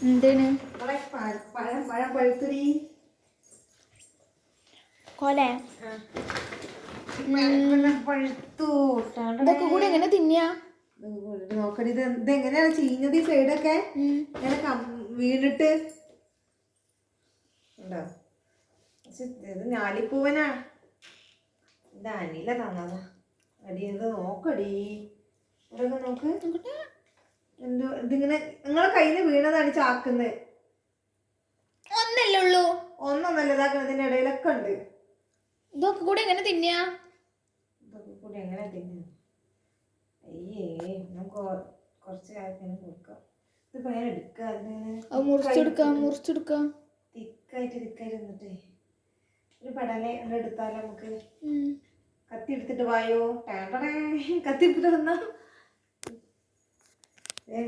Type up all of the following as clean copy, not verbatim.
എന്താണ് പഴം പഴുത്തുരി കൊലേ പഴുത്തു. ഇതൊക്കെ കൂടി എങ്ങനെ തിന്നാ? നോക്കടി, ഇതെങ്ങനെയാണ് ചീഞ്ഞത്? ഈ സൈഡൊക്കെ ഇങ്ങനെ വീണിട്ട് ഉണ്ടോ? ഇത് ഞാലിപ്പൂവനാ. ഇത് അനില തന്നതാ. അടി ഇത് നോക്കടി, ഇവിടെയൊക്കെ നോക്ക്. എന്തോ ഇതിങ്ങനെ നിങ്ങളെ കയ്യിൽ നിന്ന് വീണതാണ് ചാക്കുന്നത്. ഒന്നല്ലേ ഉള്ളൂ? ഒന്നൊന്നല്ല, ഇതാക്കണം. ഇതിന്റെ ഇടയിലൊക്കെ ഉണ്ട്. ഇതൊക്കെ കൂടി എങ്ങനെ തിന്നാ? ഇതൊക്കെ കൂടി എങ്ങനെ തിന്നു? അയ്യേ, നമുക്ക് കുറച്ച് ആൾക്കാരെ കൊടുക്കാം. ഇതിപ്പോ ഞാൻ എടുക്കാം. മുറിച്ചെടുക്കാം. തിക്കായിട്ട് നിന്നിട്ടേ ഒരു പടലെ എടുത്താലോ നമുക്ക്? കത്തി എടുത്തിട്ട് വായോ. കത്തി എടുത്തിട്ട് വന്നാ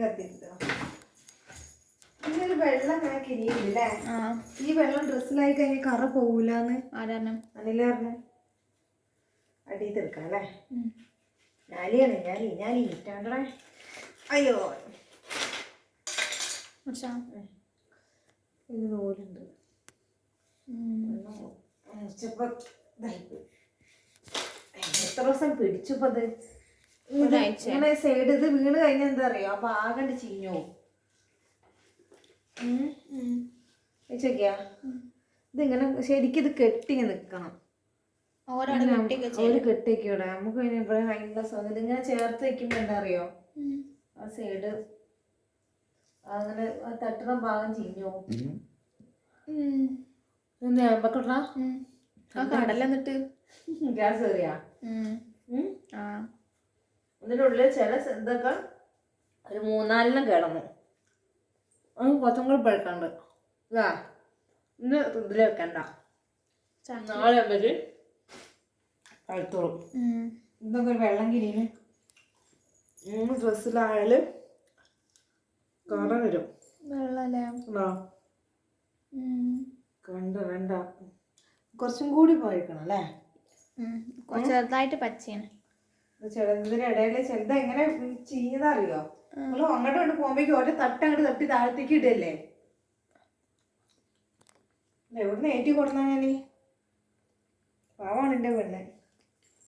കത്തി എടുത്തോ. ഇങ്ങനെ വെള്ളം അങ്ങനെ കിരിയില്ലേ? ഈ വെള്ളം ഡ്രസ്സിലായി കഴിഞ്ഞാൽ കറ പോവൂലെന്ന് അനില പറഞ്ഞു. അടിയിൽ തീർക്കാം അല്ലേ? ഞാലി ഇട്ടാണ്ടേ. അയ്യോ, ഇത് നൂലുണ്ട്. എത്ര ദിവസം പിടിച്ചപ്പത് ഇങ്ങനെ സൈഡ് ഇത് വീണ് കഴിഞ്ഞ എന്താ അറിയോ? അപ്പൊ ആകണ്ട് ചീഞ്ഞോ. വെച്ചോക്കിയാ, ഇതിങ്ങനെ ശരിക്കും ഇത് കെട്ടിങ്ങ് നിക്കണം. ഒരു കെട്ടിക്കൂടെ നമുക്ക്? ഇവിടെ ഭയങ്കര സ്വാതന്ത്ര്യം. ഇങ്ങനെ ചേർത്ത് വെക്കുമ്പോ എന്താ അറിയോ? ആ സൈഡ് അങ്ങനെ തട്ടുന്ന ഭാഗം ചീഞ്ഞോ. കടലെന്നിട്ട് ഗ്യാസ് കയറിയാ? ഇതിനുള്ളിൽ ചില ഇതൊക്കെ ഒരു 3-4 കിടന്നു. കുറച്ചും കൂടി പഴുക്കണ്ട്. ഇതാ ഇന്ന് ഇതിൽ വെക്കണ്ട, നാളെ വെച്ച് പഴുത്തോളും. ഇതൊക്കെ ഒരു വെള്ളം കിരീന് 3 ഡ്രസ്സിലായാലും കറ വരും. വേണ്ട, കുറച്ചും കൂടി പഴുക്കണം അല്ലേ? ചെറുതായിട്ട് പച്ചയാണ്. ചെറുതിന് ഇടയില് ചെറുത് എങ്ങനെ ചീഞ്ഞതറിയോ? നമ്മൾ അങ്ങോട്ട് കൊണ്ട് പോകുമ്പോഴേക്കും ഓരോ അങ്ങോട്ട് തട്ടി താഴത്തേക്ക് ഇടല്ലേ? എവിടുന്ന് ഏറ്റി കൊടുന്നാ ഞാനീ? പാവാണ് എൻ്റെ പെണ്ണെ.